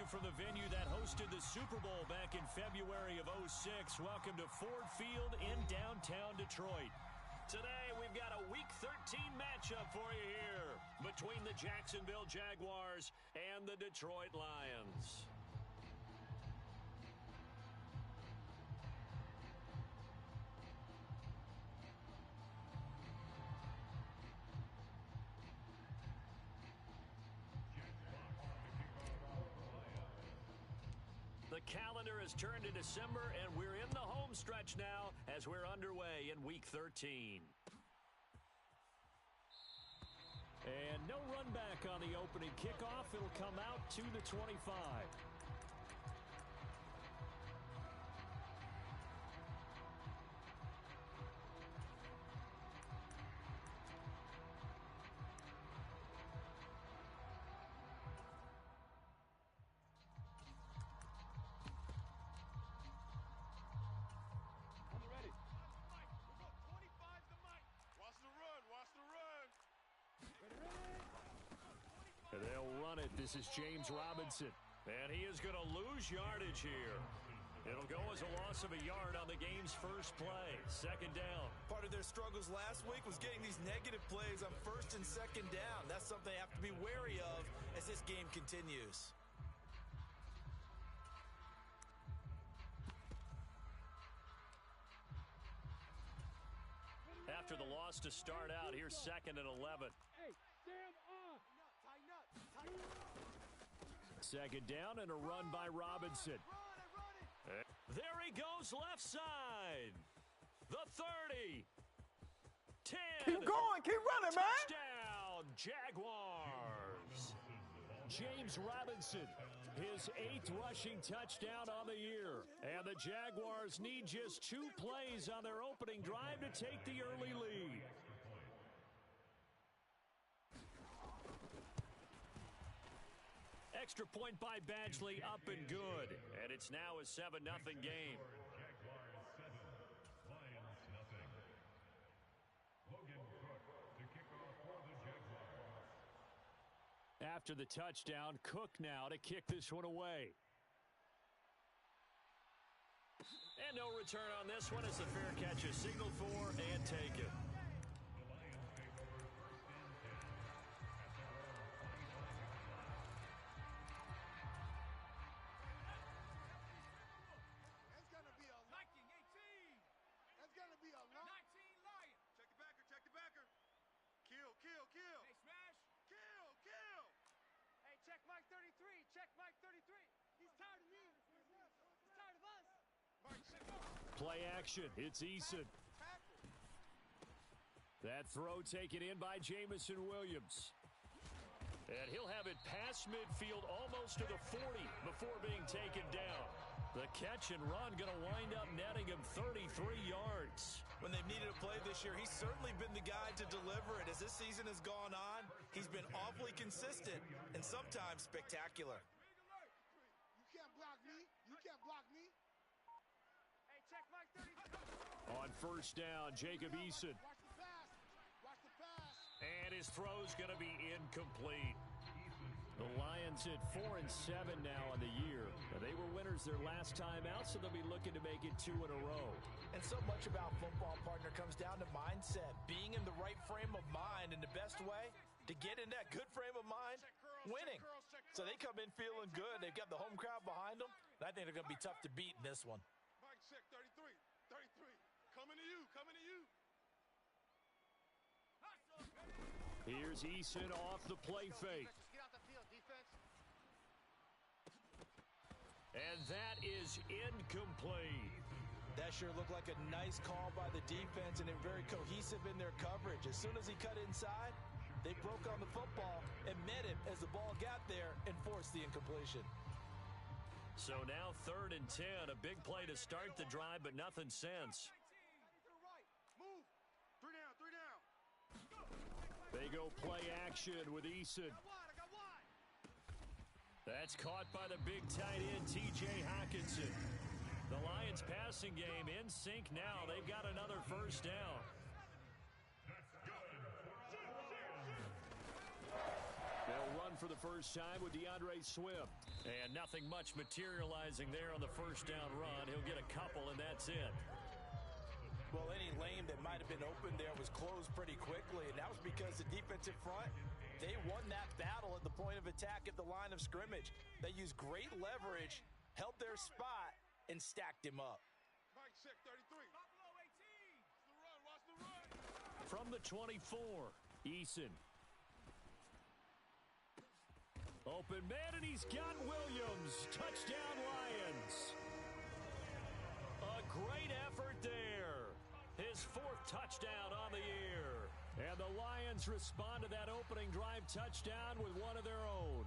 from the venue that hosted the Super Bowl back in February of '06. Welcome to Ford Field in downtown Detroit. Today, we've got a Week 13 matchup for you here between the Jacksonville Jaguars and the Detroit Lions. The calendar has turned to December, and we're in the home stretch now as we're underway in Week 13. And no run back on the opening kickoff. It'll come out to the 25. And they'll run it. This is James Robinson. And he is going to lose yardage here. It'll go as a loss of a yard on the game's first play. Second down. Part of their struggles last week was getting these negative plays on first and second down. That's something they have to be wary of as this game continues. After the loss to start out, here's 2nd and 11. Hey, stand up. Tighten up. Tighten up. Second down and a run by Robinson. There he goes left side. The 30. 10. Keep going. Keep running, man. Touchdown, Jaguars. James Robinson, his 8th rushing touchdown on the year. And the Jaguars need just 2 plays on their opening drive to take the early lead. Extra point by Badgley, up and good. And it's now a 7-0 game. Jaguars 7, Lions nothing. Logan Cook to kick off for the Jaguars. After the touchdown, Cook now to kick this one away. And no return on this one as the fair catch is signaled for and taken. The Lions take over 1st and 10 at their own 25-yard line. That's going to be a Viking 18. That's going to be a long. 19 Lions. Check the backer. Check the backer. Kill, kill, kill. Hey, smash. Kill, kill. Hey, check Mike 33. Check Mike 33. He's tired of me. He's tired of us. Mike, sit up. Play action. It's Eason. Tackle. That throw taken in by Jamison Williams. And he'll have it past midfield almost to the 40 before being taken down. The catch and run going to wind up netting him 33 yards. When they've needed a play this year, he's certainly been the guy to deliver it. As this season has gone on, he's been awfully consistent and sometimes spectacular. You can't block me. You can't block me. Hey, check Mike 33. On first down, Jacob Eason. Watch the pass. Watch the pass. And his throw's going to be incomplete. The Lions at 4-7 now on the year. They were winners their last time out, so they'll be looking to make it 2 in a row. And so much about football, partner, comes down to mindset. Being in the right frame of mind, and the best way to get in that good frame of mind, winning. So they come in feeling good. They've got the home crowd behind them, and I think they're going to be tough to beat in this one. Mike, check 33. 33. Coming to you. Coming to you. Here's Eason off the play fake. Get out the field, defense. And that is incomplete. That sure looked like a nice call by the defense, and they're very cohesive in their coverage. As soon as he cut inside, they broke on the football and met him as the ball got there and forced the incompletion. So now 3rd and 10, a big play to start the drive, but nothing since. Move. 3 down. 3 down. They go play action with Eason. That's caught by the big tight end, T.J. Hockenson. The Lions passing game in sync now. They've got another first down. That's good. They'll run for for the first time with DeAndre Swift. And nothing much materializing there on the first down run. He'll get a couple, and that's it. Well, any lane that might have been open there was closed pretty quickly, and that was because the defensive front, they won that battle at the point of attack at the line of scrimmage. They used great leverage, held their spot, and stacked him up. Mike, check 33. Buffalo 18. Watch the run. Watch the run. From the 24, Eason. Open man, and he's got Williams. Touchdown, Lions. A great effort there. His fourth touchdown on the year. And the Lions respond to that opening drive touchdown with one of their own.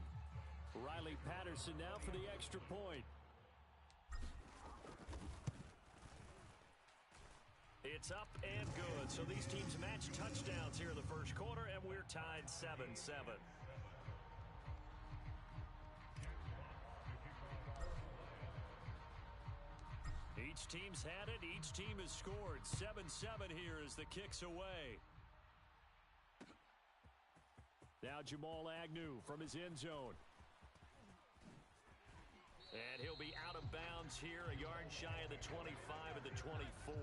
Riley Patterson now for the extra point. It's up and good. So these teams match touchdowns here in the first quarter, and we're tied 7-7. Each team's had it. Each team has scored. 7-7 here as the kick's away. Now Jamal Agnew from his end zone. And he'll be out of bounds here, a yard shy of the 25 of the 24.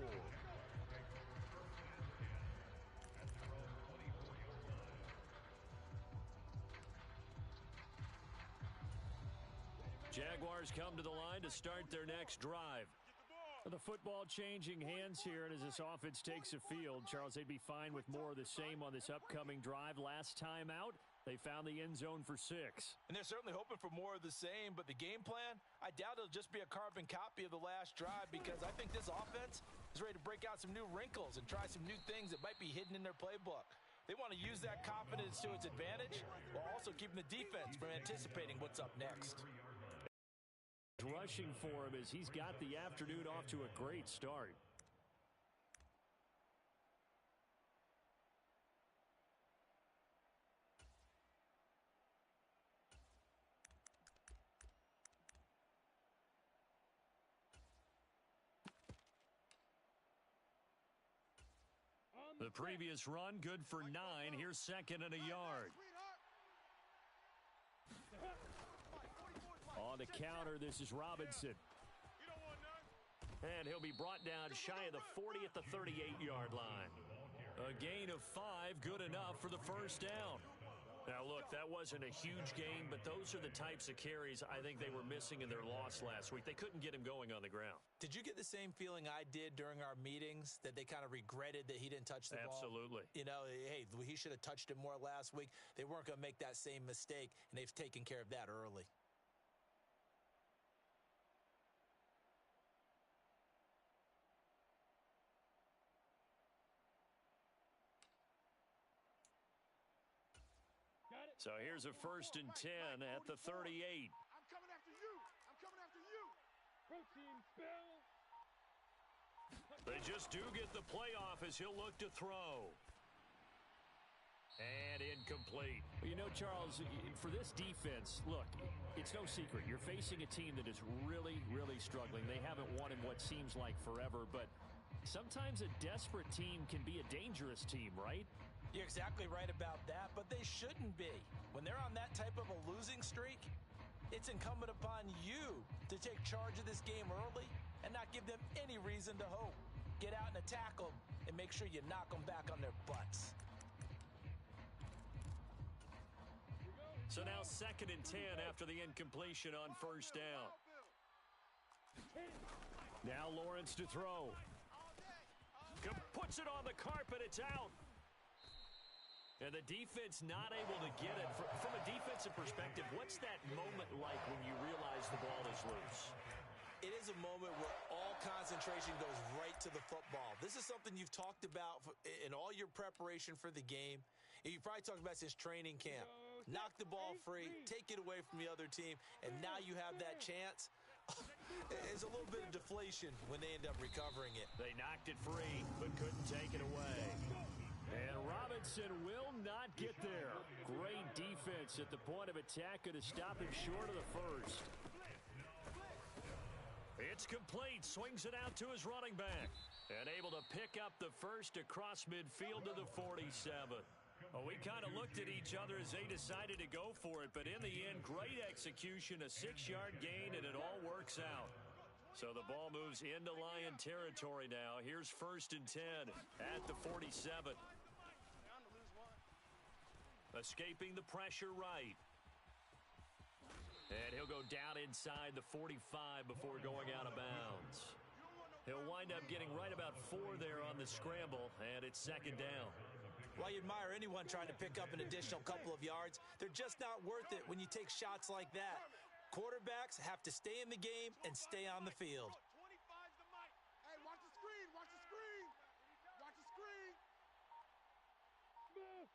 Jaguars come to the line to start their next drive. The football changing hands here, and as this offense takes the field, Charles, they'd be fine with more of the same on this upcoming drive. Last time out, they found the end zone for 6. And they're certainly hoping for more of the same, but the game plan, I doubt it'll just be a carbon copy of the last drive, because I think this offense is ready to break out some new wrinkles and try some new things that might be hidden in their playbook. They want to use that confidence to its advantage while also keeping the defense from anticipating what's up next. Rushing for him as he's got the afternoon off to a great start. The previous run, good for 9. Here's second and a yard. On the counter, this is Robinson. And he'll be brought down shy of the 40 at the 38-yard line. A gain of 5, good enough for the first down. Now, look, that wasn't a huge gain, but those are the types of carries I think they were missing in their loss last week. They couldn't get him going on the ground. Did you get the same feeling I did during our meetings, that they kind of regretted that he didn't touch the ball? Absolutely. You know, hey, he should have touched it more last week. They weren't going to make that same mistake, and they've taken care of that early. So here's a 1st and 10 at the 38. I'm coming after you. I'm coming after you. Protein spill. They just do get the playoff as he'll look to throw. And incomplete. You know, Charles, for this defense, look, it's no secret. You're facing a team that is really, really struggling. They haven't won in what seems like forever, but sometimes a desperate team can be a dangerous team, right? You're exactly right about that, but they shouldn't be. When they're on that type of a losing streak, it's incumbent upon you to take charge of this game early and not give them any reason to hope. Get out and attack them and make sure you knock them back on their butts. So now 2nd and 10 after the incompletion on 1st down. Now Lawrence to throw. Puts it on the carpet, it's out. And the defense not able to get it. From a defensive perspective, what's that moment like when you realize the ball is loose? It is a moment where all concentration goes right to the football. This is something you've talked about in all your preparation for the game. You probably talked about since training camp. Knock the ball free, take it away from the other team, and now you have that chance. It's a little bit of deflation when they end up recovering it. They knocked it free, but couldn't take it away. And Robinson will not get there. Great defense at the point of attack, going to stop him short of the first. It's complete. Swings it out to his running back. And able to pick up the first across midfield to the 47. Well, we kind of looked at each other as they decided to go for it, but in the end, great execution, a 6-yard gain, and it all works out. So the ball moves into Lion territory now. Here's 1st and 10 at the 47. Escaping the pressure right. And he'll go down inside the 45 before going out of bounds. He'll wind up getting right about 4 there on the scramble, and it's 2nd down. Well, you admire anyone trying to pick up an additional couple of yards. They're just not worth it when you take shots like that. Quarterbacks have to stay in the game and stay on the field. 25's the mic. Hey, watch the screen. Watch the screen. Watch the screen. Move.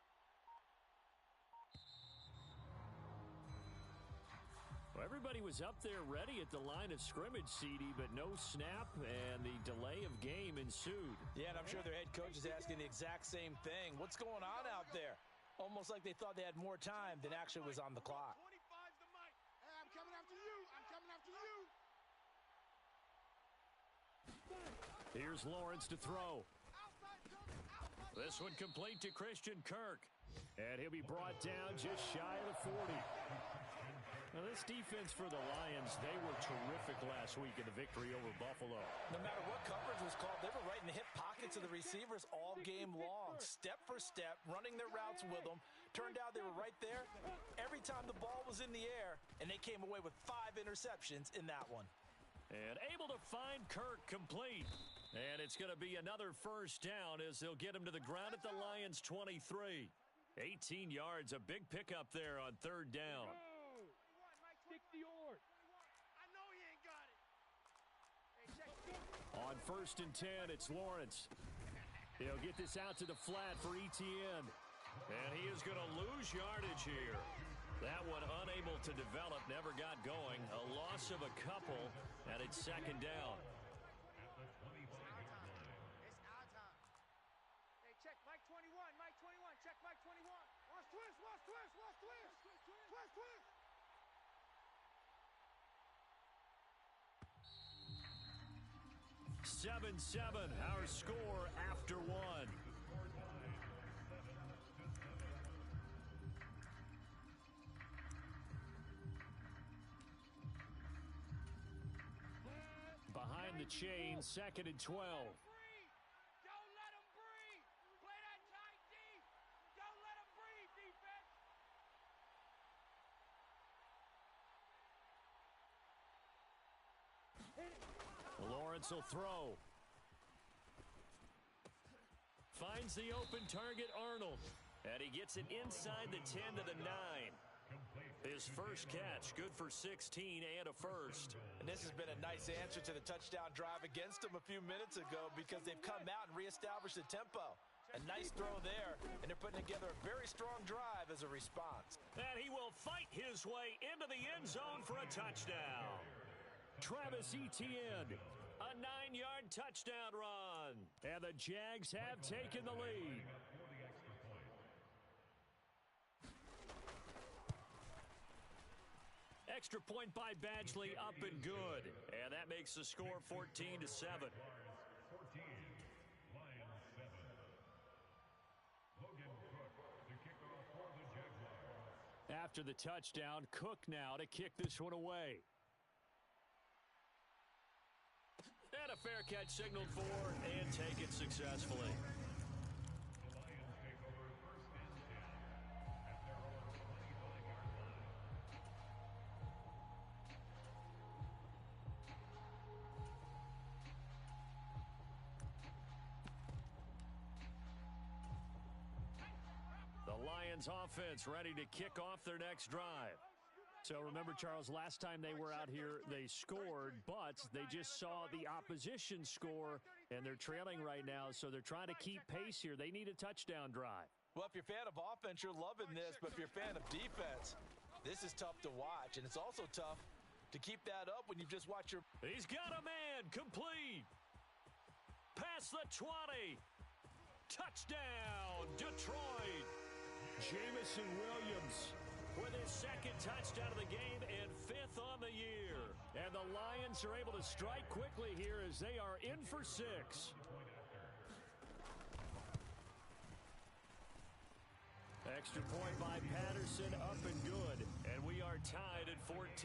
Well, everybody was up there ready at the line of scrimmage, CD, but no snap, and the delay of game ensued. Yeah, and I'm sure their head coach is asking the exact same thing. What's going on out there? Almost like they thought they had more time than actually was on the clock. 25's the mic. Hey, I'm coming after you. I'm coming after you. Here's Lawrence to throw. This one complete to Christian Kirk. And he'll be brought down just shy of the 40. Now, this defense for the Lions, they were terrific last week in the victory over Buffalo. No matter what coverage was called, they were right in the hip pockets of the receivers all game long, step for step, running their routes with them. Turned out they were right there every time the ball was in the air, and they came away with 5 interceptions in that one. And able to find Kirk complete. And it's going to be another 1st down as they'll get him to the ground at the Lions' 23. 18 yards, a big pickup there on 3rd down. I know he ain't got it. Hey, check. On 1st and 10, it's Lawrence. He'll get this out to the flat for Etienne. And he is going to lose yardage here. That one unable to develop, never got going. A loss of a couple, and it's 2nd down. It's our time. Hey, check Mike 21. Mike 21. Check Mike 21. Watch twist. Watch twist. Watch twist. Twist, twist. 7-7, our score after 1. Behind the chain, 2nd and 12. Don't let him breathe. Play that tight deep. Don't let him breathe, defense. Lawrence will throw. Finds the open target, Arnold. And he gets it inside the 10 to the 9. His first catch, good for 16 and a first. And this has been a nice answer to the touchdown drive against them a few minutes ago because they've come out and reestablished the tempo. A nice throw there, and they're putting together a very strong drive as a response. And he will fight his way into the end zone for a touchdown. Travis Etienne, a 9-yard touchdown run. And the Jags have taken the lead. Extra point by Badgley, up and good. And that makes the score 14-7. 14, Lions 7. Logan Cook to kick off for the Jaguars. After the touchdown, Cook now to kick this one away. And a fair catch signaled for and take it successfully. The Lions take over 1st and 10 at their own 25-yard line. The Lions offense ready to kick off their next drive. So remember, Charles, last time they were out here, they scored, but they just saw the opposition score, and they're trailing right now, so they're trying to keep pace here. They need a touchdown drive. Well, if you're a fan of offense, you're loving this, but if you're a fan of defense, this is tough to watch, and it's also tough to keep that up when you've just watched your... He's got a man, complete. Past the 20. Touchdown, Detroit. Jamison Williams with his 2nd touchdown of the game and 5th on the year. And the Lions are able to strike quickly here as they are in for 6. Extra point by Patterson, up and good. And we are tied at 14.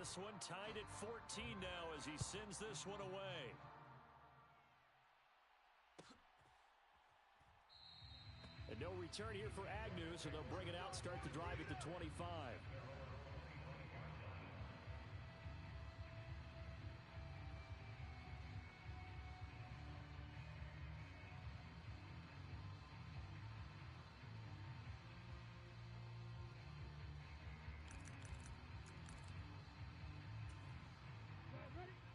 This one tied at 14 now as he sends this one away. And no return here for Agnew, so they'll bring it out, start the drive at the 25.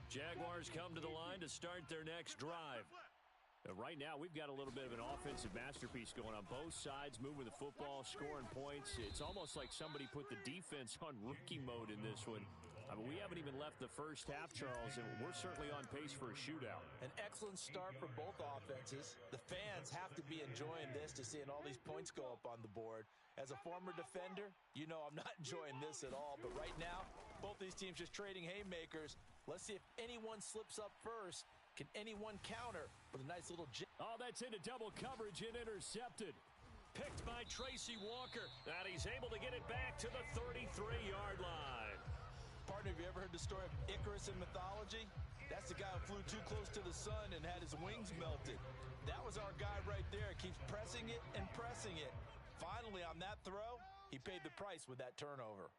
Jaguars come to the line to start their next drive. Right now, we've got a little bit of an offensive masterpiece going on both sides, moving the football, scoring points. It's almost like somebody put the defense on rookie mode in this one. I mean, we haven't even left the first half, Charles, and we're certainly on pace for a shootout. An excellent start for both offenses. The fans have to be enjoying this to seeing all these points go up on the board. As a former defender, you know I'm not enjoying this at all. But right now, both these teams just trading haymakers. Let's see if anyone slips up first. Can anyone counter with a nice little jab? Oh, that's into double coverage and intercepted. Picked by Tracy Walker. And he's able to get it back to the 33-yard line. Partner, have you ever heard the story of Icarus in mythology? That's the guy who flew too close to the sun and had his wings melted. That was our guy right there. Keeps pressing it and pressing it. Finally, on that throw, he paid the price with that turnover.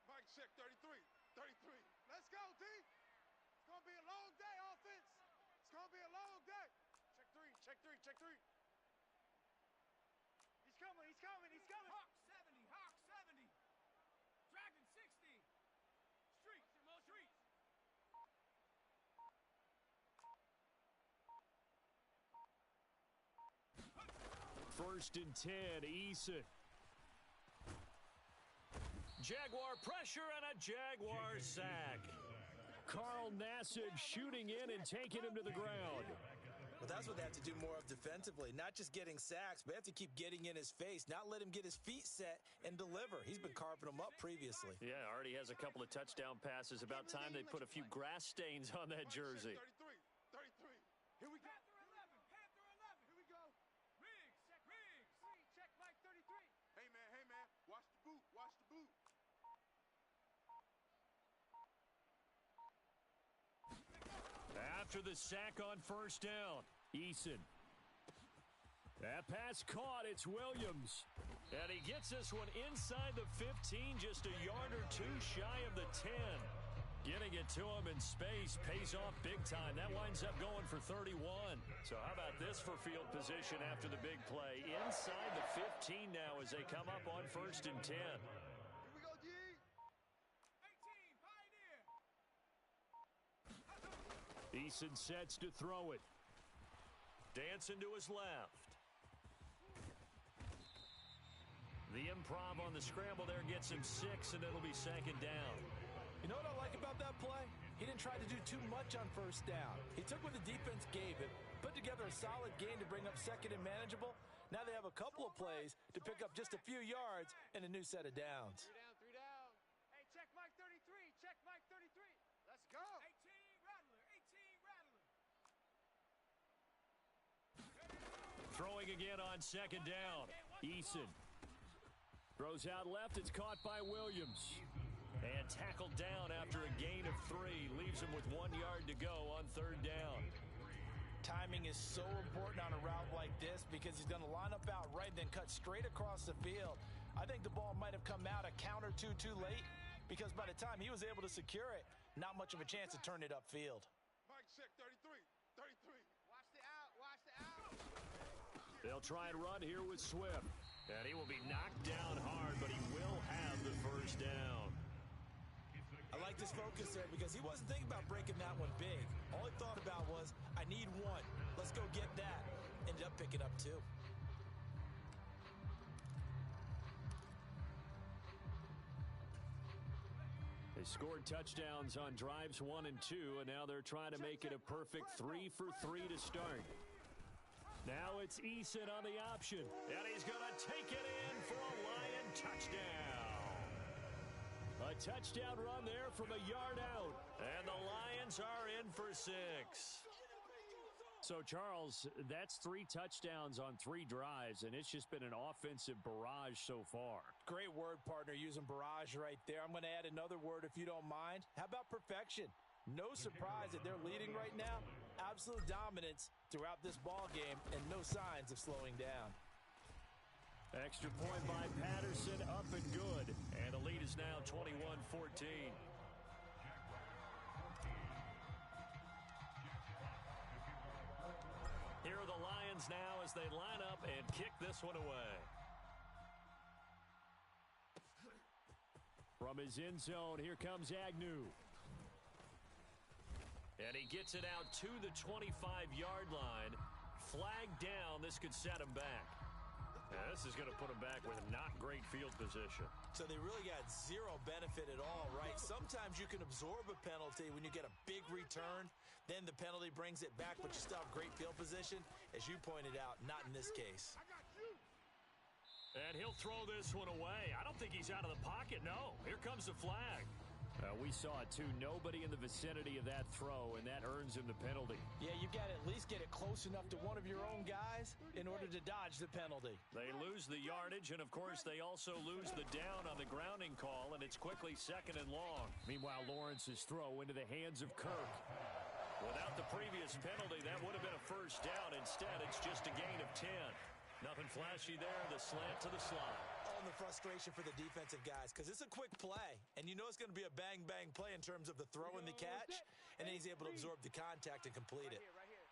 Mike check 33. 33. Let's go, D. It's going to be a long day, offense. It's going to be a long day. Check three, check three, check three. He's coming, he's coming, he's coming. Hawk 70, Hawk 70. Dragon 60. Streets, streets. First and 10, Eason. Jaguar pressure and a Jaguar sack. Carl Nassib shooting in and taking him to the ground. Well, that's what they have to do more of defensively. Not just getting sacks, but they have to keep getting in his face, not let him get his feet set and deliver. He's been carving them up previously. Yeah, already has a couple of touchdown passes. About time they put a few grass stains on that jersey. 33. 33. Here we go. Panther 11. Here we go. Riggs, check Riggs. Check Mike 33. Hey, man, watch the boot, watch the boot. After the sack on first down, Eason. That pass caught, it's Williams. And he gets this one inside the 15, just a yard or two shy of the 10. Getting it to him in space pays off big time. That winds up going for 31. So how about this for field position after the big play? Inside the 15 now as they come up on first and 10. Here we go, D. 18, Pioneer. Eason sets to throw it. Dancing to his left. The improv on the scramble there gets him 6, and it'll be second down. You know what I like about that play? He didn't try to do too much on first down. He took what the defense gave him, put together a solid game to bring up second and manageable. Now they have a couple of plays to pick up just a few yards and a new set of downs. 3 down. Hey, check Mike 33. Check Mike 33. Let's go. 18, Rattler. 18, Rattler. Throwing again on second down. Eason throws out left. It's caught by Williams. And tackled down after a gain of 3. Leaves him with 1 yard to go on third down. Timing is so important on a route like this because he's going to line up out right and then cut straight across the field. I think the ball might have come out a count or two too late because by the time he was able to secure it, not much of a chance to turn it upfield. Mike check 33. 33. Watch the out. Watch the out. They'll try and run here with Swift. And he will be knocked down hard, but he will have the first down. I like this focus there because he wasn't thinking about breaking that one big. All he thought about was, I need one. Let's go get that. Ended up picking up 2. They scored touchdowns on drives 1 and 2, and now they're trying to make it a perfect 3 for 3 to start. Now it's Eason on the option, and he's going to take it in for a Lion touchdown. A touchdown run there from a yard out, and the Lions are in for 6. So, Charles, that's 3 touchdowns on 3 drives, and it's just been an offensive barrage so far. Great word, partner, using barrage right there. I'm going to add another word if you don't mind. How about perfection? No surprise that they're leading right now. Absolute dominance throughout this ball game and no signs of slowing down. Extra point by Patterson, up and good. And the lead is now 21-14. Here are the Lions now as they line up and kick this one away. From his end zone, here comes Agnew. And he gets it out to the 25-yard line. Flag down. This could set him back. Now, this is going to put him back with not great field position. So they really got zero benefit at all, right? Sometimes you can absorb a penalty when you get a big return. Then the penalty brings it back, but you still have great field position. As you pointed out, not in this case. And he'll throw this one away. I don't think he's out of the pocket, no. Here comes the flag. We saw it, too. Nobody in the vicinity of that throw, and that earns him the penalty. Yeah, you've got to at least get it close enough to one of your own guys in order to dodge the penalty. They lose the yardage, and, of course, they also lose the down on the grounding call, and it's quickly 2nd and long. Meanwhile, Lawrence's throw into the hands of Kirk. Without the previous penalty, that would have been a first down. Instead, it's just a gain of 10. Nothing flashy there. The slant to the slot. All in the frustration for the defensive guys because it's a quick play, and you know it's going to be a bang-bang play in terms of the throw and the catch, and then he's able to absorb the contact and complete it. Right here.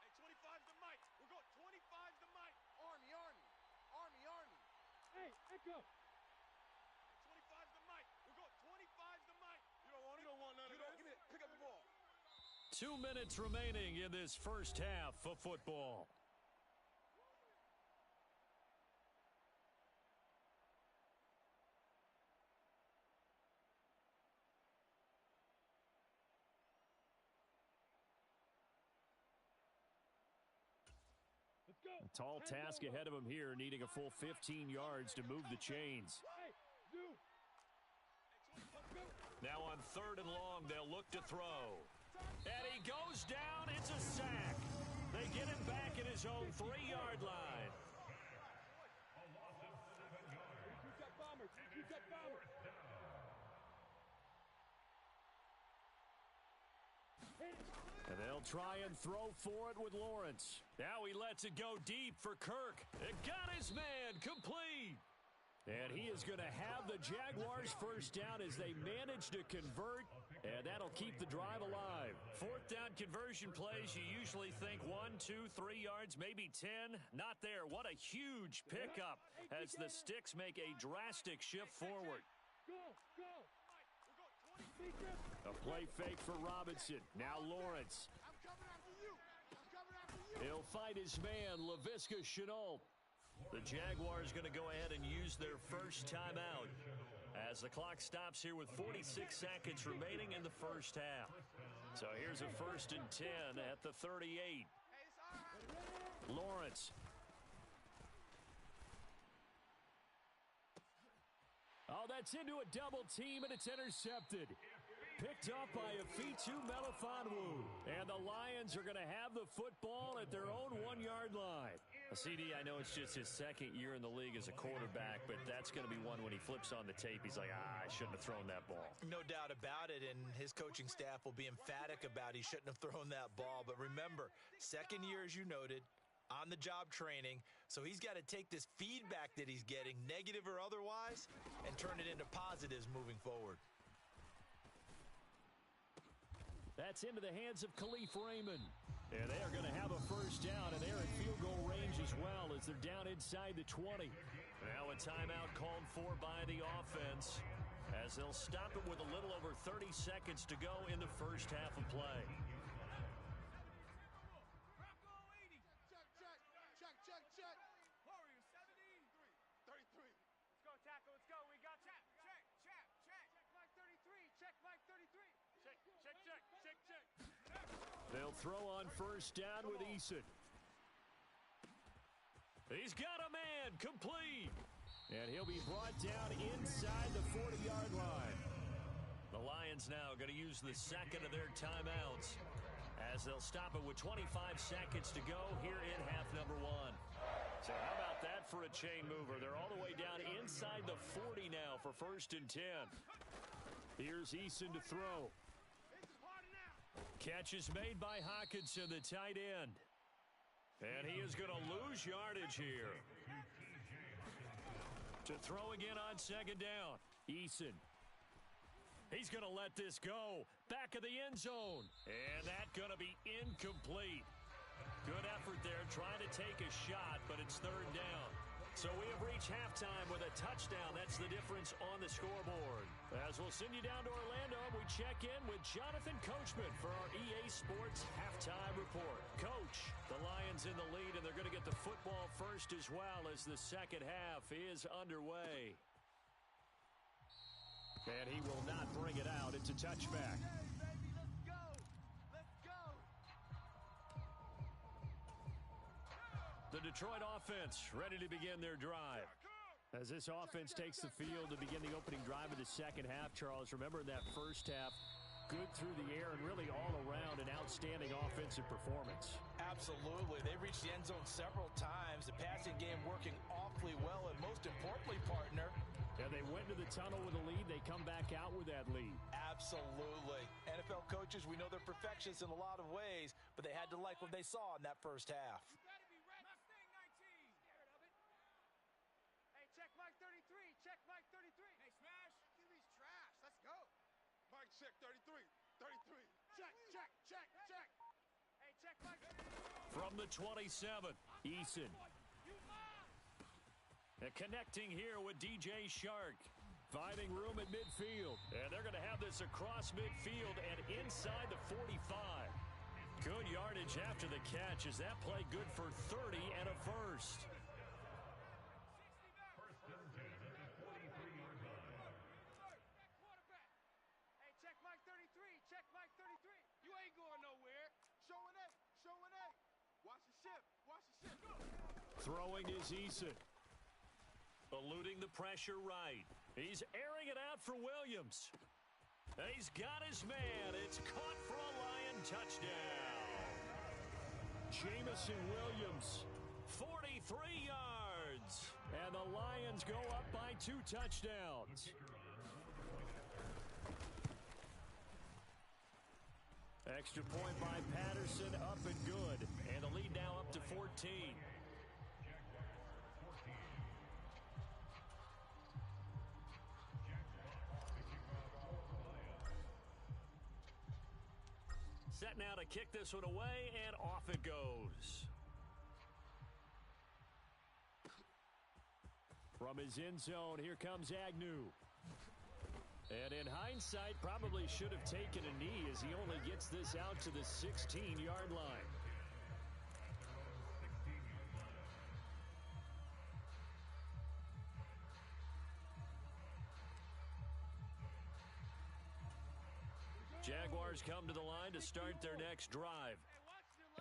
Hey, 25's the mic. We'll go 25's the mic. Army, Army. Army, Army. Hey, Echo. 25's the mic. We'll go 25's the mic. You don't want it? You don't want none of this? Give me it. Pick up the ball. 2 minutes remaining in this first half of football. A tall task ahead of him here, needing a full 15 yards to move the chains. Now on 3rd and long, they'll look to throw. And he goes down. It's a sack. They get him back at his own 3-yard line. And they'll try and throw for it with Lawrence. Now he lets it go deep for Kirk. It got his man complete. And he is going to have the Jaguars first down as they manage to convert, and that'll keep the drive alive. 4th down conversion plays, you usually think 1, 2, 3 yards, maybe 10. Not there. What a huge pickup as the Sticks make a drastic shift forward. A play fake for Robinson. Now Lawrence. I'm coming after you. I'm coming after you. He'll fight his man, Laviska Shenault. The Jaguars going to go ahead and use their first timeout as the clock stops here with 46 seconds remaining in the first half. So here's a 1st and 10 at the 38. Hey, it's all right. Lawrence. Oh, that's into a double team, and it's intercepted. Picked up by Afitu Melifonwu. And the Lions are going to have the football at their own 1-yard line. CD, I know it's just his 2nd year in the league as a quarterback, but that's going to be one when he flips on the tape, he's like, I shouldn't have thrown that ball. No doubt about it, and his coaching staff will be emphatic about he shouldn't have thrown that ball. But remember, 2nd year, as you noted, on-the-job training, so he's got to take this feedback that he's getting, negative or otherwise, and turn it into positives moving forward. That's into the hands of Khalif Raymond. And they are going to have a first down, and they're in field goal range as well as they're down inside the 20. Now a timeout called for by the offense as they'll stop it with a little over 30 seconds to go in the first half of play. Check. Warriors 70. 33. Let's go, tackle. Let's go. We got check. They'll throw on first down with Eason. He's got a man, complete. And he'll be brought down inside the 40-yard line. The Lions now going to use the second of their timeouts as they'll stop it with 25 seconds to go here in half number one. So how about that for a chain mover? They're all the way down inside the 40 now for 1st and 10. Here's Eason to throw. Catch is made by Hawkinson, the tight end. And he is going to lose yardage here. To throw again on second down. Eason. He's going to let this go. Back of the end zone. And that's going to be incomplete. Good effort there trying to take a shot, but it's 3rd down. So we have reached halftime with a touchdown. That's the difference on the scoreboard. As we'll send you down to Orlando, we check in with Jonathan Coachman for our EA Sports Halftime Report. Coach, the Lions in the lead, and they're going to get the football first as well as the second half is underway. And he will not bring it out. It's a touchback. The Detroit offense ready to begin their drive. As this offense takes the field to begin the opening drive of the second half, Charles, remember that first half, good through the air and really all around an outstanding offensive performance. Absolutely. They reached the end zone several times. The passing game working awfully well, and most importantly, partner, yeah, they went to the tunnel with a lead. They come back out with that lead. Absolutely. NFL coaches, we know they're perfectionists in a lot of ways, but they had to like what they saw in that first half. Check Mike 33. Check Mike 33. Hey, Smash. QB's trash. Let's go. Mike, check 33. 33. Check, check, check, check. Hey, check Mike. From the 27, Eason. and connecting here with DJ Shark. Finding room at midfield. And they're going to have this across midfield and inside the 45. Good yardage after the catch. Is that play good for 30 and a first? Hey, check Mike 33. Check Mike 33. You ain't going nowhere. Showing A. Showing A. Watch the ship. Watch the ship. Go. Throwing is Eason. Eluding the pressure right. He's airing it out for Williams. He's got his man. It's caught for a Lion touchdown. Jamison Williams, 43 yards. And the Lions go up by 2 touchdowns. Extra point by Patterson, up and good. And the lead now up to 14. Set now to kick this one away, and off it goes. From his end zone, here comes Agnew. And in hindsight, probably should have taken a knee as he only gets this out to the 16-yard line. Jaguars come to the line to start their next drive.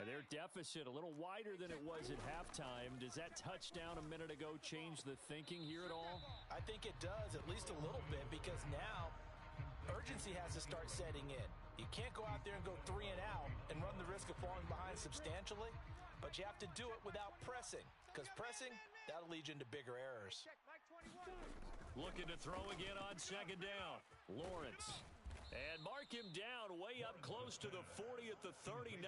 And their deficit a little wider than it was at halftime. Does that touchdown a minute ago change the thinking here at all? I think it does, at least a little bit, because now urgency has to start setting in. You can't go out there and go 3 and out and run the risk of falling behind substantially, but you have to do it without pressing, because pressing, that'll lead you into bigger errors. Check Mike 21. Looking to throw again on second down. Lawrence. And mark him down way up close to the 40 at the 39.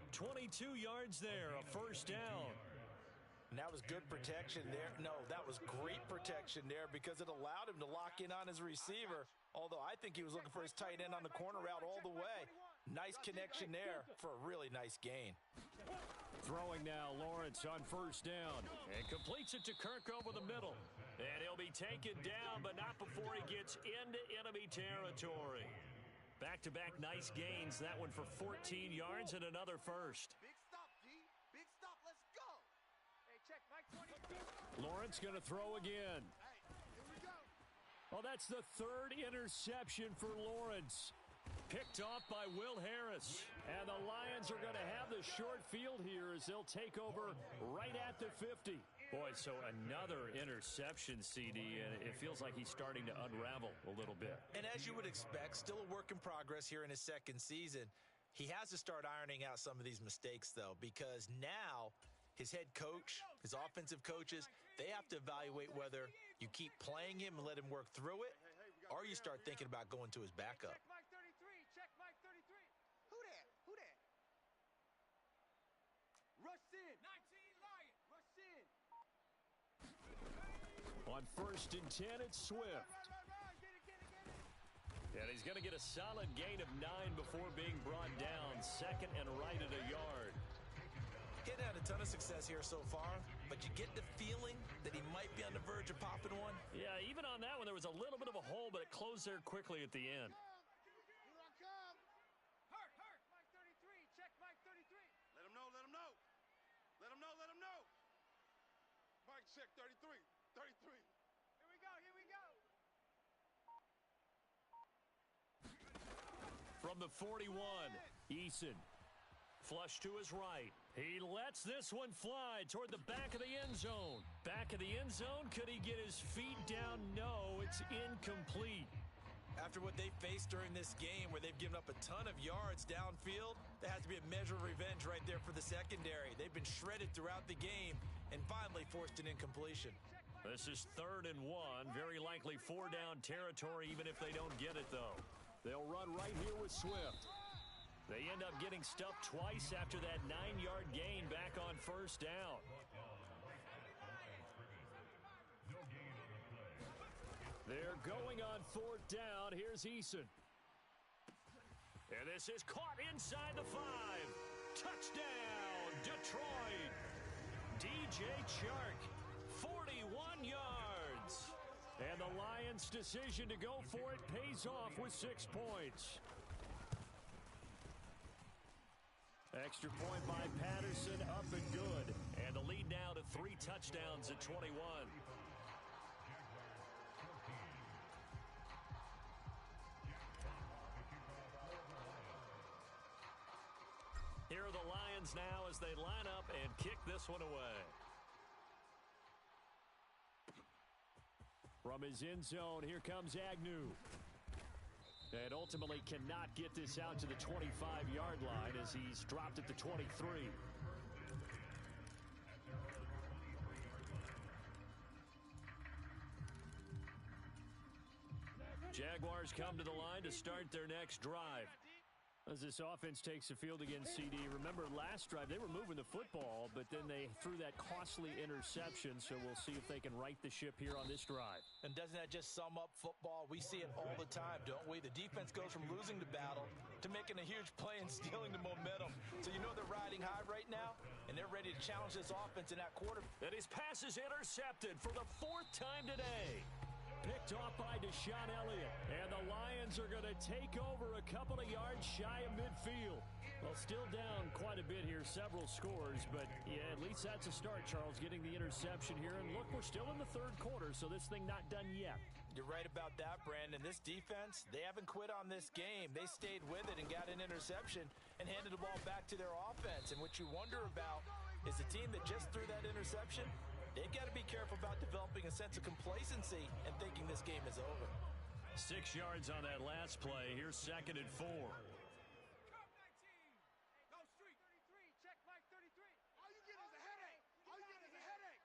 22 yards there, a first down. And that was good protection there. No, that was great protection there because it allowed him to lock in on his receiver, although I think he was looking for his tight end on the corner route all the way. Nice connection there for a really nice gain. Throwing now, Lawrence on first down. And completes it to Kirk over the middle. And he'll be taken down, but not before he gets into enemy territory. Back-to-back nice gains. That one for 14 yards and another first. Big stop, D. Big stop. Let's go. Hey, check Mike 22. Lawrence going to throw again. Hey, here we go. Oh, that's the 3rd interception for Lawrence. Picked off by Will Harris. And the Lions are going to have the short field here as they'll take over right at the 50. Boy, so another interception, CD, and it feels like he's starting to unravel a little bit. And as you would expect, still a work in progress here in his second season. He has to start ironing out some of these mistakes, though, because now his head coach, his offensive coaches, they have to evaluate whether you keep playing him and let him work through it, or you start thinking about going to his backup. Check Mike 33. Check Mike 33. Who that? Who that? Rush in. 19 Lions. Rush in. On 1st and 10, it's Swift. Run. Get it. And he's going to get a solid gain of 9 before being brought down. 2nd and right at a yard. He hadn't had a ton of success here so far, but you get the feeling that he might be on the verge of popping one. Yeah, even on that one, there was a little bit of a hole, but it closed there quickly at the end. Here I come. Hurt. Mike 33. Check Mike 33. Let him know. Let him know. Let him know. Let him know. Mike, check 33. 33. Here we go. From the 41, Eason. Flush to his right. He lets this one fly toward the back of the end zone. Back of the end zone. Could he get his feet down? No, it's incomplete. After what they faced during this game where they've given up a ton of yards downfield, there has to be a measure of revenge right there for the secondary. They've been shredded throughout the game and finally forced an incompletion. This is 3rd and 1. Very likely 4-down territory even if they don't get it, though. They'll run right here with Swift. They end up getting stuffed twice after that 9-yard gain back on 1st down. They're going on 4th down. Here's Eason. And this is caught inside the 5. Touchdown, Detroit. DJ Chark, 41 yards. And the Lions' decision to go for it pays off with 6 points. Extra point by Patterson, up and good. And the lead now to 3 touchdowns at 21. Here are the Lions now as they line up and kick this one away. From his end zone, here comes Agnew. And ultimately cannot get this out to the 25-yard line as he's dropped at the 23. Jaguars come to the line to start their next drive. As this offense takes the field against CD, remember last drive they were moving the football, but then they threw that costly interception, so we'll see if they can right the ship here on this drive. And doesn't that just sum up football? We see it all the time, don't we? The defense goes from losing the battle to making a huge play and stealing the momentum. So you know they're riding high right now, and they're ready to challenge this offense in that quarter. And his pass is intercepted for the 4th time today. Picked off by Deshaun Elliott. And the Lions are going to take over a couple of yards shy of midfield. Well, still down quite a bit here, several scores. But, yeah, at least that's a start, Charles, getting the interception here. And, look, we're still in the 3rd quarter, so this thing not done yet. You're right about that, Brandon. This defense, they haven't quit on this game. They stayed with it and got an interception and handed the ball back to their offense. And what you wonder about is the team that just threw that interception, they've got to be careful about developing a sense of complacency and thinking this game is over. 6 yards on that last play. Here's 2nd and 4. Go street. 33. Check Mike 33. All you get is a headache. All you get is a headache.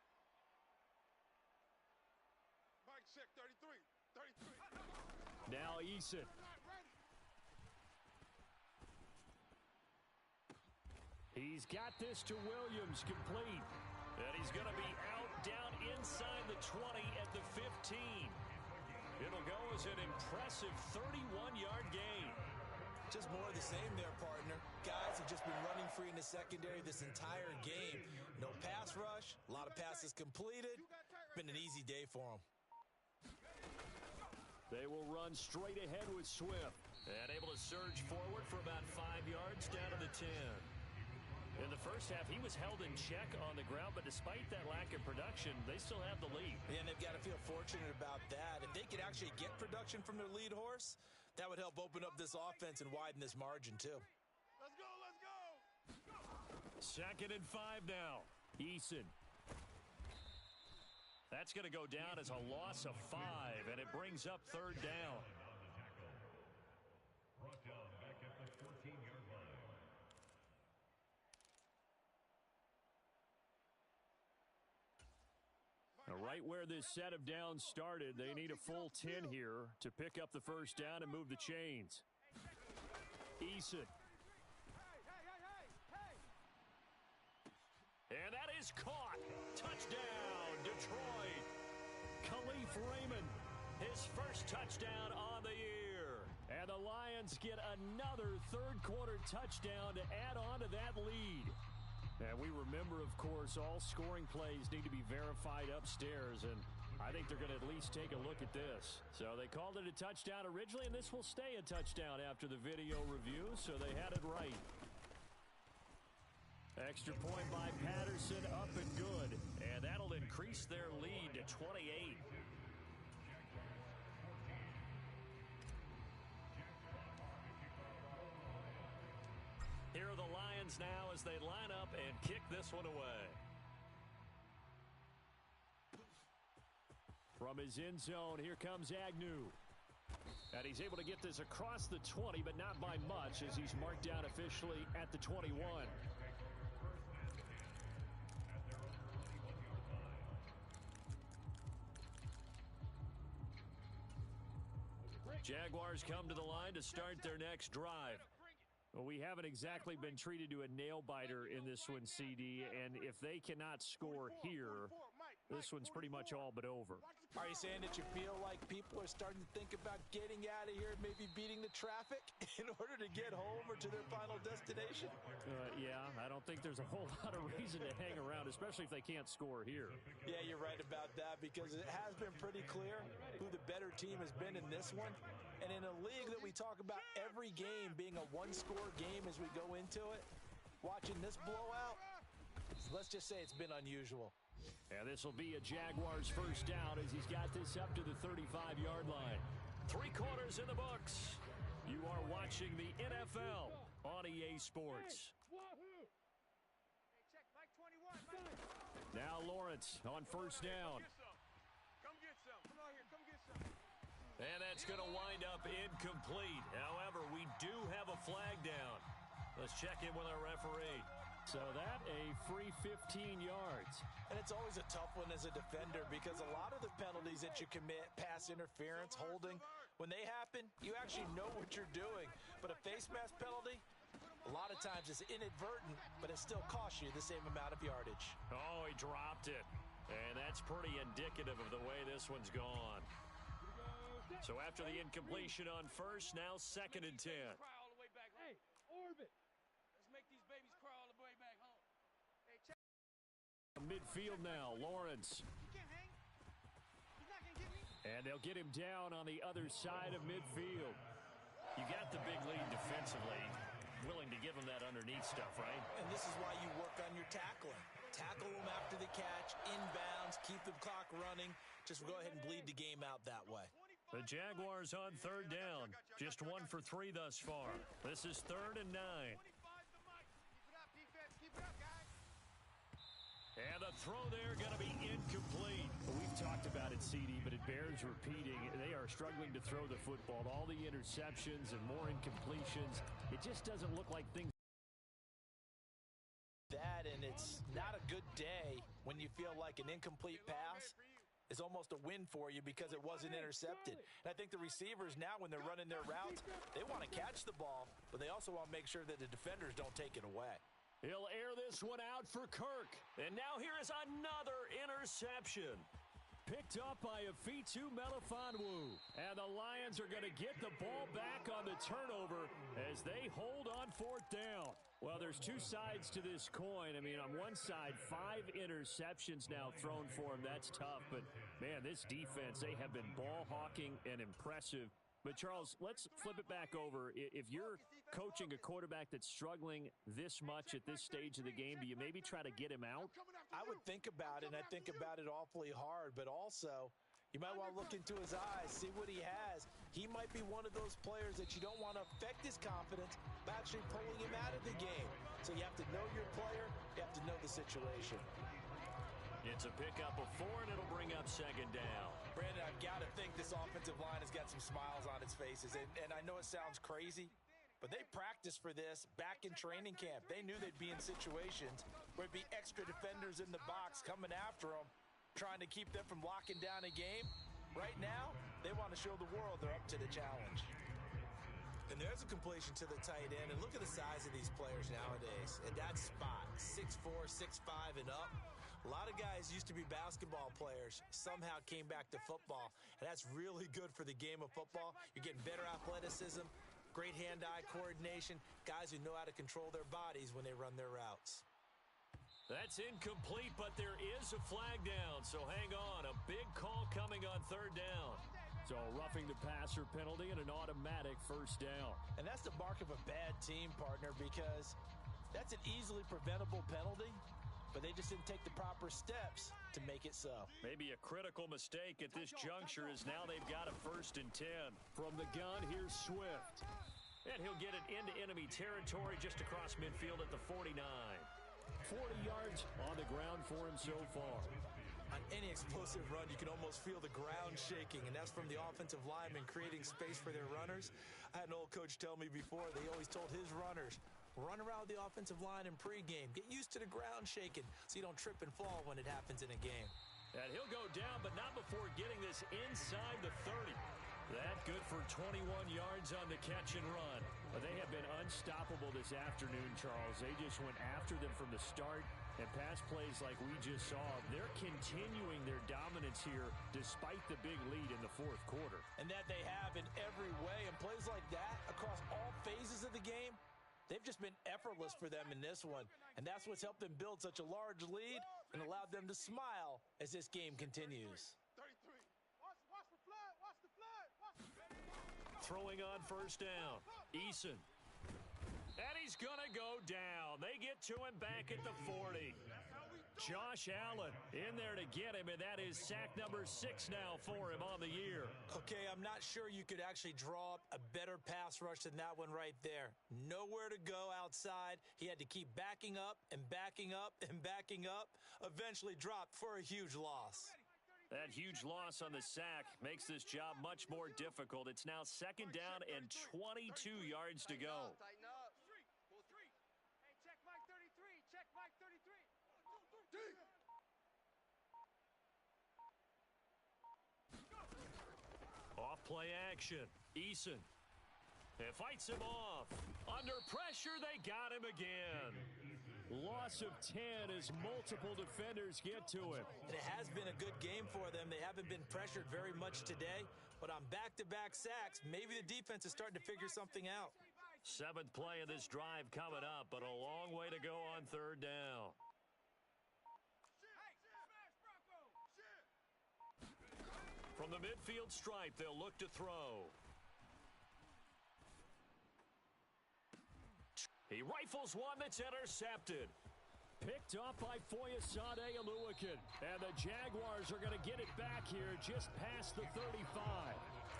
Mike, check 33. 33. Now Eason. I'm not ready. He's got this to Williams, complete. And he's going to be out down inside the 20 at the 15. It'll go as an impressive 31-yard gain. Just more of the same there, partner. Guys have just been running free in the secondary this entire game. No pass rush, a lot of passes completed. Been an easy day for them. They will run straight ahead with Swift. And able to surge forward for about 5 yards down to the 10. In the first half, he was held in check on the ground, but despite that lack of production, they still have the lead. And they've got to feel fortunate about that. If they could actually get production from their lead horse, That would help open up this offense and widen this margin, too. Let's go, let's go. 2nd and 5 now. Eason. That's going to go down as a loss of 5, and it brings up 3rd down. Brought down back at the 14-yard line. Right where this set of downs started, they need a full 10 here to pick up the 1st down and move the chains. Eason. And that is caught. Touchdown, Detroit. Khalif Raymond, his first touchdown on the year. And the Lions get another 3rd quarter touchdown to add on to that lead. And we remember, of course, all scoring plays need to be verified upstairs, and I think they're going to at least take a look at this. So they called it a touchdown originally, and this will stay a touchdown after the video review, so they had it right. Extra point by Patterson, up and good, and that'll increase their lead to 28. Here are the Lions now as they line up and kick this one away. From his end zone, here comes Agnew. And he's able to get this across the 20, but not by much, as he's marked down officially at the 21. Jaguars come to the line to start their next drive. Well, we haven't exactly been treated to a nail-biter in this one, CD, and if they cannot score here, this one's pretty much all but over. Are you saying that you feel like people are starting to think about getting out of here and maybe beating the traffic in order to get home or to their final destination? Yeah, I don't think there's a whole lot of reason to hang around, especially if they can't score here. Yeah, you're right about that, because it has been pretty clear who the better team has been in this one. And in a league that we talk about every game being a one-score game as we go into it, watching this blowout, let's just say it's been unusual. And this will be a Jaguars 1st down as he's got this up to the 35-yard line. 3 quarters in the books. You are watching the NFL on EA Sports. Now Lawrence on 1st down. Come get some. Come on here, come get some. And that's going to wind up incomplete. However, we do have a flag down. Let's check in with our referee. So that a free 15 yards. And it's always a tough one as a defender, because a lot of the penalties that you commit, pass interference, holding, when they happen, you actually know what you're doing. But a face mask penalty, a lot of times it's inadvertent, but it still costs you the same amount of yardage. Oh, he dropped it. And that's pretty indicative of the way this one's gone. So after the incompletion on 1st, now 2nd and 10. Hey, Orbit. Let's make these babies cry all the way back home. Hey, check. Midfield now, Lawrence. He can't hang. He's not going to get me. And they'll get him down on the other side of midfield. You got the big lead defensively. Willing to give him that underneath stuff, right? And this is why you work on your tackling. Tackle them after the catch, inbounds, keep the clock running. Just go ahead and bleed the game out that way. The Jaguars on 3rd down. Just 1 for 3 thus far. This is 3rd and 9. 25 the mic. Keep it up, defense. Keep it up, guys. And the throw there going to be incomplete. We've talked about it, CD, but it bears repeating. They are struggling to throw the football. All the interceptions and more incompletions. It just doesn't look like things. That, and it's not a good day when you feel like an incomplete pass is almost a win for you because it wasn't intercepted. And I think the receivers now, when they're running their routes, they want to catch the ball, but they also want to make sure that the defenders don't take it away. He'll air this one out for Kirk. And now here is another interception. Picked up by Afitu Melifonwu. And the Lions are going to get the ball back on the turnover as they hold on 4th down. Well, there's 2 sides to this coin. I mean, on one side, 5 interceptions now thrown for him. That's tough. But, man, this defense, they have been ball hawking and impressive. But, Charles, let's flip it back over. If you're coaching a quarterback that's struggling this much at this stage of the game, do you maybe try to get him out? I would think about it, and I think about it awfully hard. But also, You might want to look into his eyes, see what he has. He might be one of those players that you don't want to affect his confidence by actually pulling him out of the game. So you have to know your player. You have to know the situation. It's a pickup of 4, and it'll bring up second down. Brandon, I've got to think this offensive line has got some smiles on its faces. And I know it sounds crazy, but they practiced for this back in training camp. They knew they'd be in situations where it'd be extra defenders in the box coming after them, trying to keep them from locking down a game. Right now, they want to show the world they're up to the challenge. And there's a completion to the tight end. And look at the size of these players nowadays. At that spot, 6'4", 6'5", and up. A lot of guys used to be basketball players, somehow came back to football. And that's really good for the game of football. You're getting better athleticism, great hand-eye coordination, guys who know how to control their bodies when they run their routes. That's incomplete, but there is a flag down, so hang on. A big call coming on third down. So roughing the passer penalty and an automatic first down. And that's the mark of a bad team, partner, because that's an easily preventable penalty, but they just didn't take the proper steps to make it so. Maybe a critical mistake at this juncture is now they've got a 1st and 10. From the gun, here's Swift. And he'll get it into enemy territory just across midfield at the 49. 40 yards on the ground for him so far. On any explosive run, you can almost feel the ground shaking, and that's from the offensive linemen creating space for their runners. I had an old coach tell me before, they always told his runners, run around the offensive line in pregame. Get used to the ground shaking so you don't trip and fall when it happens in a game. And he'll go down, but not before getting this inside the 30. That good for 21 yards on the catch and run. But they have been unstoppable this afternoon, Charles. They just went after them from the start, and pass plays like we just saw. They're continuing their dominance here despite the big lead in the 4th quarter. And that they have in every way. And plays like that across all phases of the game, they've just been effortless for them in this one. And that's what's helped them build such a large lead and allowed them to smile as this game continues. 33. Watch the flood. Watch the flood. Throwing on first down. Eason. And he's going to go down. They get to him back at the 40. Josh Allen in there to get him, and that is sack number 6 now for him on the year. Okay, I'm not sure you could actually draw up a better pass rush than that one right there. Nowhere to go outside. He had to keep backing up and backing up and backing up. Eventually dropped for a huge loss. That huge loss on the sack makes this job much more difficult. It's now 2nd down and 22 yards to go. Tighten up. Pull 3. Hey, check Mike 33. Check Mike 33. Off play action. Eason. It fights him off. Under pressure, they got him again. Loss of 10 as multiple defenders get to him. And it has been a good game for them. They haven't been pressured very much today, but on back-to-back sacks, maybe the defense is starting to figure something out. 7th play of this drive coming up, but a long way to go on 3rd down. From the midfield stripe, they'll look to throw. He rifles one that's intercepted. Picked off by Foyesade Aluakin. And the Jaguars are going to get it back here just past the 35.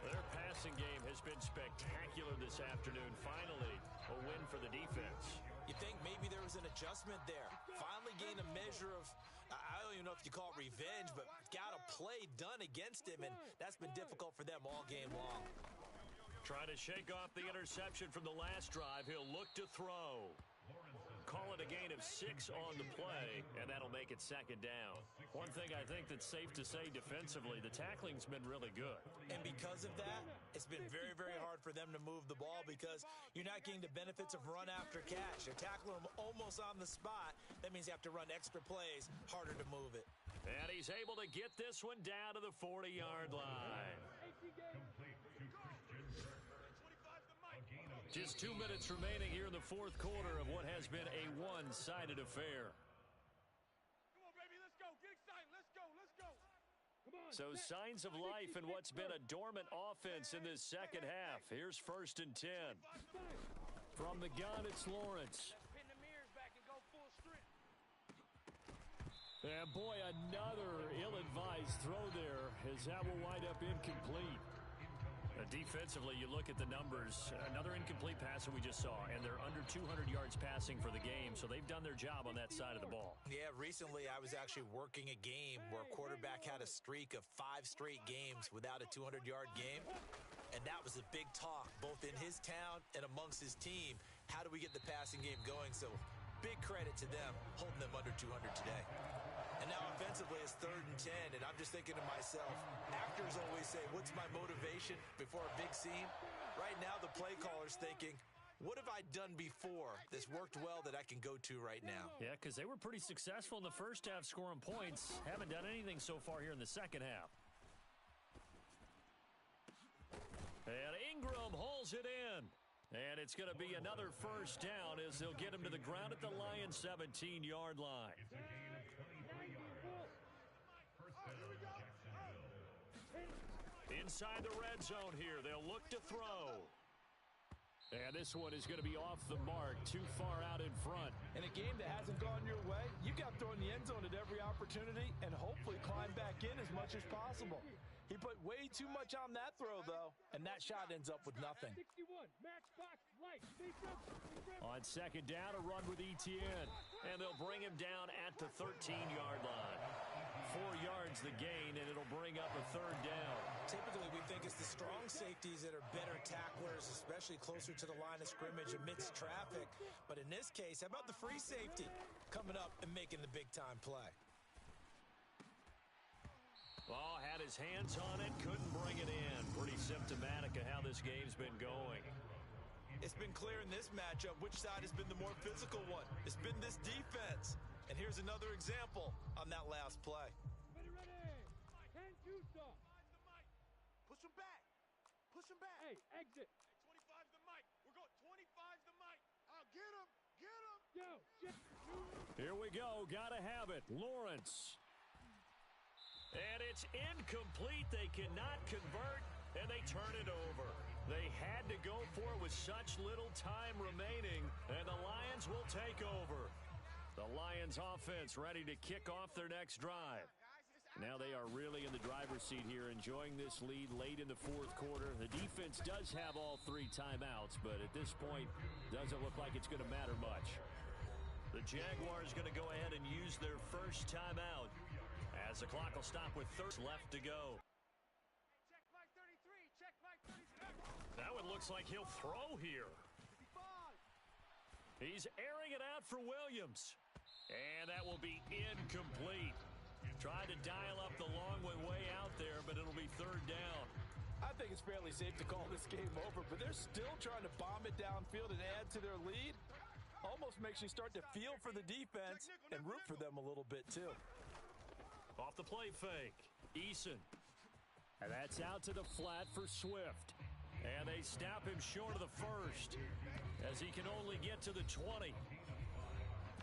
Their passing game has been spectacular this afternoon. Finally, a win for the defense. You think maybe there was an adjustment there. Finally gained a measure of, I don't even know if you call it revenge, but got a play done against him, and that's been difficult for them all game long. Trying to shake off the interception from the last drive. He'll look to throw. Call it a gain of 6 on the play, and that'll make it 2nd down. One thing I think that's safe to say defensively, the tackling's been really good. And because of that, it's been very, very hard for them to move the ball because you're not getting the benefits of run after catch. You're tackling them almost on the spot. That means you have to run extra plays, harder to move it. And he's able to get this one down to the 40-yard line. Just 2 minutes remaining here in the 4th quarter of what has been a one-sided affair. Come on, baby, let's go. Get excited. Let's go. Let's go. So signs of life in what's been a dormant offense in this second half. Here's 1st and 10. From the gun, it's Lawrence. Pin the mirrors back and go full strength. And boy, another ill-advised throw there as that will wind up incomplete. Defensively, you look at the numbers. Another incomplete pass that we just saw, and they're under 200 yards passing for the game, so they've done their job on that side of the ball. Yeah, recently I was actually working a game where a quarterback had a streak of 5 straight games without a 200-yard game, and that was a big talk, both in his town and amongst his team. How do we get the passing game going? So big credit to them, holding them under 200 today. And now offensively it's 3rd and 10, and I'm just thinking to myself, actors always say, what's my motivation before a big scene? Right now the play caller's thinking, what have I done before that's worked well that I can go to right now? Yeah, because they were pretty successful in the first half scoring points. Haven't done anything so far here in the second half. And Ingram hauls it in. And it's going to be another first down as they'll get him to the ground at the Lions' 17-yard line. Inside the red zone here, they'll look to throw. And this one is going to be off the mark, too far out in front. In a game that hasn't gone your way, you got to throw in the end zone at every opportunity and hopefully climb back in as much as possible. He put way too much on that throw, though, and that shot ends up with nothing. 61, max box, light, On second down, a run with Etienne, and they'll bring him down at the 13-yard line. 4 yards the gain, and it'll bring up a 3rd down. Typically, we think it's the strong safeties that are better tacklers, especially closer to the line of scrimmage amidst traffic. But in this case, how about the free safety coming up and making the big-time play? Oh, had his hands on it, couldn't bring it in. Pretty symptomatic of how this game's been going. It's been clear in this matchup which side has been the more physical one. It's been this defense. And here's another example on that last play. Ready. 10-2 stop. Push him back. Push him back. Hey, exit. 25's the mic. We're going 25's the mic. I'll get him. Get him. Go. Check. Here we go. Gotta have it. Lawrence. And it's incomplete. They cannot convert, and they turn it over. They had to go for it with such little time remaining, and the Lions will take over. The Lions offense ready to kick off their next drive. Now they are really in the driver's seat here, enjoying this lead late in the 4th quarter. The defense does have all 3 timeouts, but at this point, doesn't look like it's going to matter much. The Jaguars going to go ahead and use their first timeout as the clock will stop with 30 left to go. Check Mike 33. Check Mike 33. That one looks like he'll throw here. 55. He's airing it out for Williams. And that will be incomplete. Tried to dial up the long one way out there, but it'll be 3rd down. I think it's fairly safe to call this game over, but they're still trying to bomb it downfield and add to their lead. Almost makes you start to feel for the defense and root for them a little bit, too. Off the play fake, Eason. And that's out to the flat for Swift. And they snap him short of the 1st as he can only get to the 20.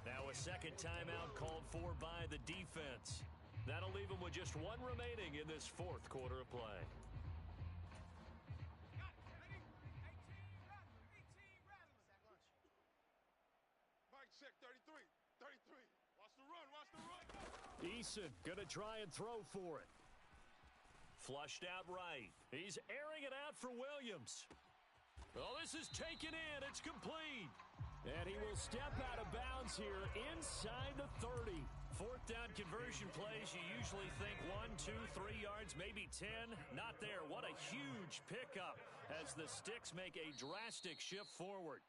Now a second timeout called for by the defense. That'll leave him with just 1 remaining in this 4th quarter of play. Mike, check 33. 33. Watch the run. Watch the run. Eason going to try and throw for it. Flushed out right. He's airing it out for Williams. Oh, this is taken in. It's complete. And he will step out of bounds here inside the 30. 4th down conversion plays, you usually think 1, 2, 3 yards, maybe 10. Not there. What a huge pickup as the Sticks make a drastic shift forward.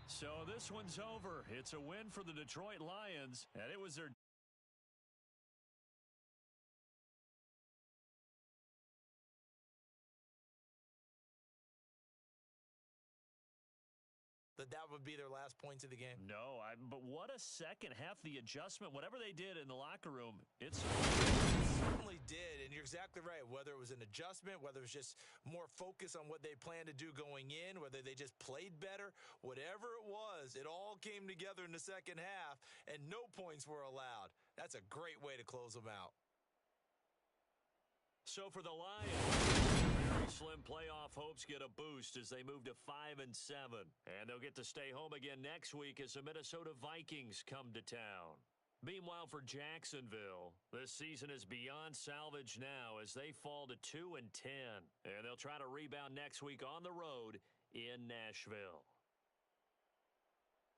So this one's over. It's a win for the Detroit Lions, and it was their that would be their last points of the game. No, but what a second half. The adjustment, whatever they did in the locker room, It certainly did, and you're exactly right. Whether it was an adjustment, whether it was just more focus on what they planned to do going in, whether they just played better, whatever it was, it all came together in the second half, and no points were allowed. That's a great way to close them out. So for the Lions, very Jerusalem playoff hopes get a boost as they move to 5-7. And they'll get to stay home again next week as the Minnesota Vikings come to town. Meanwhile, for Jacksonville, this season is beyond salvage now as they fall to 2-10. And they'll try to rebound next week on the road in Nashville.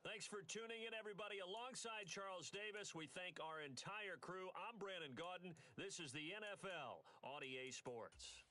Thanks for tuning in, everybody. Alongside Charles Davis, we thank our entire crew. I'm Brandon Gaudin. This is the NFL on EA Sports.